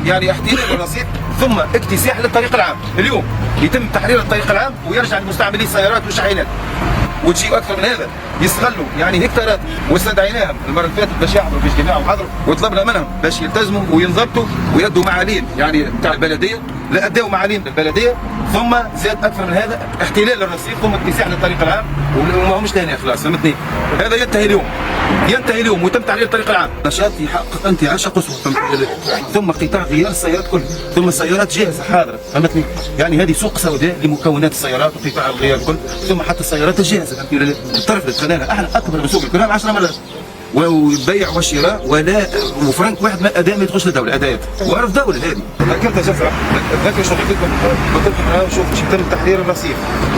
يتم يعني احتلال الرصيف ثم اكتساح للطريق العام. اليوم يتم تحرير الطريق العام ويرجع لمستعملي السيارات والشاحنات، وتجي اكثر من هذا يستغلوا يعني هكتارات. واستدعيناهم المره اللي فاتت باش يحضروا في اجتماع وحضروا، وطلبنا منهم باش يلتزموا وينضبطوا ويدوا معاليم يعني بتاع البلديه، لا ادوا معاليم البلديه، ثم زاد اكثر من هذا احتلال الرصيف ثم اتساع للطريق العام، وما همش لهنا خلاص فهمتني. هذا ينتهي اليوم ويتم تحرير الطريق العام. نشاط يحقق انتعاش قصوى، ثم قطاع غيار السيارات كلها، ثم السيارات جاهزه حاضره فهمتني. يعني هذه سوق سوداء لمكونات السيارات وقطاع الغيار الكل، ثم حتى السيارات الجاهزه فهمتني. الطرف اللي دخلناها احنا اكبر من سوق الكلام 10 مرات، والبيع والشراء ولا وفرنك واحد ما اداء ما يدخلش للدوله اداءات، وعرف دوله هذه. ذكرت جزرة ذكر شو قلت لكم، قلت لكم شوف يتم تحرير الرصيف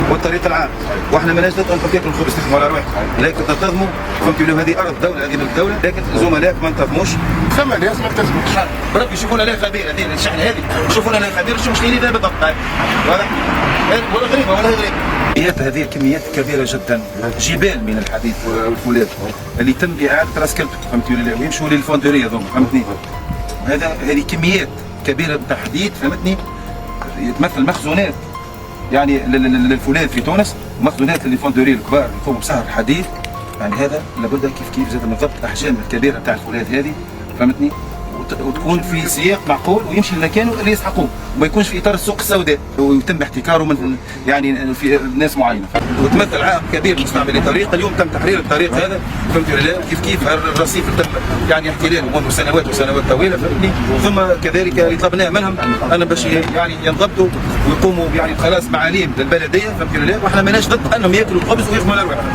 والطريق العام، واحنا مالناش ضد انكم تاكلوا الخبز تخدموا على رواحكم، لكن تنتظموا فهمتوا. هذه ارض دوله، هذه من الدوله، لكن زملائك ما انتظموش. ثم ناس ما التزموش. بربي يشوفونا لا خبير هذه الشحنه هذه، يشوفونا لا خبير شو مشكلين ذا بالضبط. واضح؟ ولا غريبه ولا غريبه. هذه كميات كبيره جدا، جبال من الحديد والفولاذ اللي يتم اعاده راسكلته فهمتني، ويمشوا للفوندوريه ذوما فهمتني. هذه كميات كبيره من الحديد فهمتني، يتمثل مخزونات يعني للفولاذ في تونس، ومخزونات للفوندوريه الكبار اللي يقوموا بسهر الحديد. يعني هذا لابد كيف زاد من ضبط الاحجام الكبيره تاع الفولاذ هذه فهمتني، وتكون في سياق معقول ويمشي لمكانه اللي يسحقوه، وما يكونش في اطار السوق السوداء ويتم احتكاره من يعني في ناس معينه. وتمثل عائق كبير مستعملي الطريق. اليوم تم تحرير الطريق هذا فهمت ولا لا؟ كيف الرصيف تم يعني احتلاله منذ سنوات وسنوات طويله فهمتني. ثم كذلك طلبنا منهم انا باش يعني ينضبطوا ويقوموا يعني بخلاص معاليم للبلديه فهمت ولا لا؟ واحنا ماناش ضد انهم ياكلوا الخبز ويخدموا على رواحهم.